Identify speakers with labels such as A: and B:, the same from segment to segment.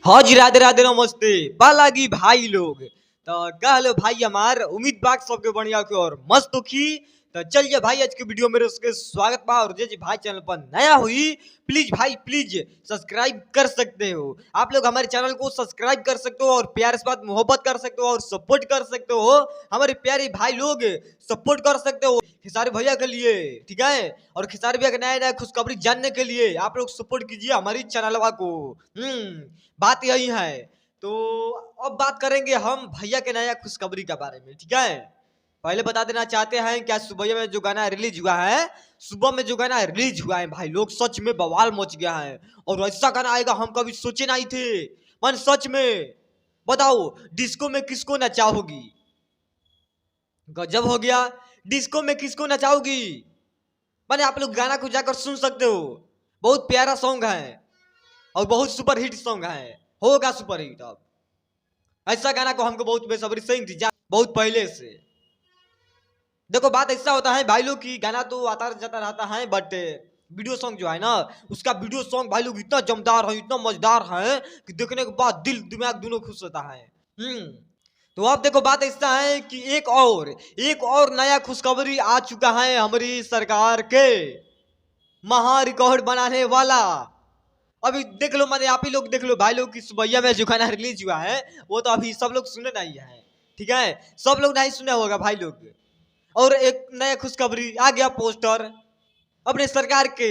A: हाँ जी, राधे राधे नमस्ते बालागी भाई लोग। तो कह लो भाई हमार उम्मीद बाग सबके बढ़िया के और मस्त की। तो चलिए भाई आज के वीडियो में उसके स्वागत बा और जे भाई चैनल पर नया हुई प्लीज भाई प्लीज सब्सक्राइब कर सकते हो। आप लोग हमारे चैनल को सब्सक्राइब कर सकते हो और प्यार से बात मोहब्बत कर सकते हो और सपोर्ट कर सकते हो। हमारे प्यारे भाई लोग सपोर्ट कर सकते हो खिसारी भैया के लिए, ठीक है। और खिसारी भैया के नया नया खुशखबरी जानने के लिए आप लोग सपोर्ट कीजिए हमारी चैनल को। बात यही है। तो अब बात करेंगे हम भैया के नया खुशखबरी के बारे में, ठीक है। पहले बता देना चाहते हैं क्या सुबह में जो गाना रिलीज हुआ है, सुबह में जो गाना रिलीज हुआ है भाई लोग सच में बवाल मच गया है। और ऐसा गाना आएगा हम कभी सोचे नहीं थे। मन सच में बताओ डिस्को में किसको नचाओगी? गजब हो गया। डिस्को में किसको नचाओगी? मैंने आप लोग गाना को जाकर सुन सकते हो। बहुत प्यारा सॉन्ग है और बहुत सुपर हिट सॉन्ग है, होगा सुपर हिट। अब ऐसा गाना को हमको बहुत बेसब्री से इंतजार बहुत पहले से। देखो बात ऐसा होता है भाई लोग की गाना तो आता जाता रहता है बट वीडियो सॉन्ग जो है ना उसका वीडियो सॉन्ग भाई लोग इतना जमदार है इतना मजेदार है कि देखने के बाद दिल दिमाग दोनों खुश होता है। तो अब देखो बात ऐसा है कि एक और नया खुशखबरी आ चुका है हमारी सरकार के महा रिकॉर्ड बनाने वाला। अभी देख लो मैंने आप ही लोग देख लो भाई लोग की सुबैया में जो गाना रिलीज हुआ है वो तो अभी सब लोग सुने नहीं है, ठीक है। सब लोग नहीं सुने होगा भाई लोग। और एक नया खुशखबरी आ गया पोस्टर अपने सरकार के,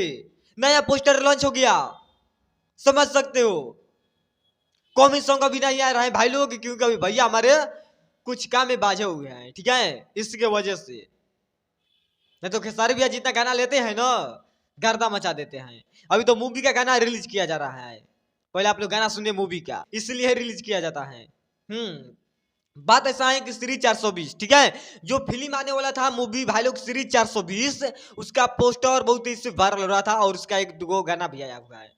A: नया पोस्टर लॉन्च हो गया। समझ सकते हो कौमी सॉन्ग अभी नहीं आ रहा है भाई लोग क्योंकि अभी भैया हमारे कुछ काम में बाझे हुए हैं, ठीक है। इसके वजह से नहीं तो खेसारी भैया जितना गाना लेते हैं ना गर्दा मचा देते हैं। अभी तो मूवी का गाना रिलीज किया जा रहा है, पहले आप लोग गाना सुने मूवी का इसलिए रिलीज किया जाता है। बात ऐसा है कि सीरीज 420, ठीक है, जो फिल्म आने वाला था मूवी भाई लोग सीरीज 420 उसका पोस्टर बहुत तेजी से वायरल हो रहा था और उसका एक दो गाना भी आया हुआ है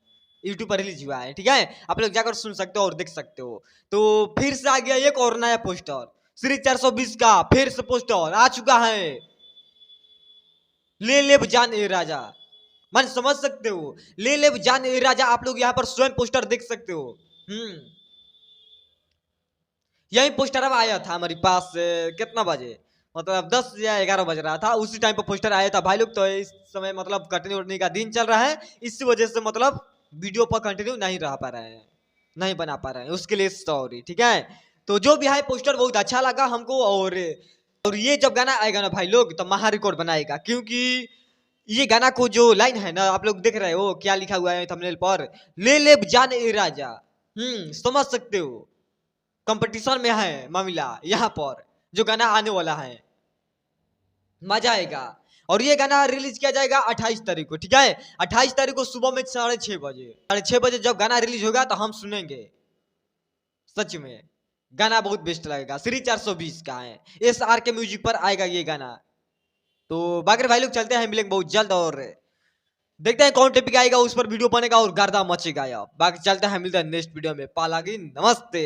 A: यूट्यूब पर रिलीज हुआ है, ठीक है। आप लोग जाकर सुन सकते हो और देख सकते हो। तो फिर से आ गया एक और नया पोस्टर सीरीज 420 का, फिर से पोस्टर आ चुका है। ले ले जान ए राजा, मन समझ सकते हो ले ले जान ए राजा। आप लोग यहाँ पर स्वयं पोस्टर देख सकते हो। यही पोस्टर अब आया था हमारे पास कितना बजे मतलब 10 या 11 बज रहा था उसी टाइम पर पोस्टर आया था भाई लोग। तो इस समय मतलब कटने उठने का दिन चल रहा है इसी वजह से मतलब वीडियो पर कंटिन्यू नहीं रह पा रहे हैं, नहीं बना पा रहे हैं, उसके लिए सॉरी, ठीक है। तो जो भी है पोस्टर बहुत अच्छा लगा हमको। और ये जब गाना आएगा ना भाई लोग तो महा रिकॉर्ड बनाएगा क्योंकि ये गाना को जो लाइन है ना आप लोग देख रहे हो क्या लिखा हुआ है थंबनेल पर, ले ले जान ए राजा। समझ सकते हो कंपटीशन में है मामला यहाँ पर जो गाना आने वाला है मजा आएगा। और ये गाना रिलीज किया जाएगा 28 तारीख को, ठीक है। 28 तारीख को सुबह में 6:30 बजे जब गाना रिलीज होगा तो हम सुनेंगे। सच में गाना बहुत बेस्ट लगेगा, सीरीज 420 का है, SR के म्यूजिक पर आएगा ये गाना। तो बाकी भाई लोग चलते हैं मिलेंगे बहुत जल्द और देखते हैं कौन टॉपिक आएगा उस पर वीडियो बनेगा और गर्दा मचेगा। यार बाकी चलते हैं मिलते हैं नेक्स्ट वीडियो में। पालागी नमस्ते।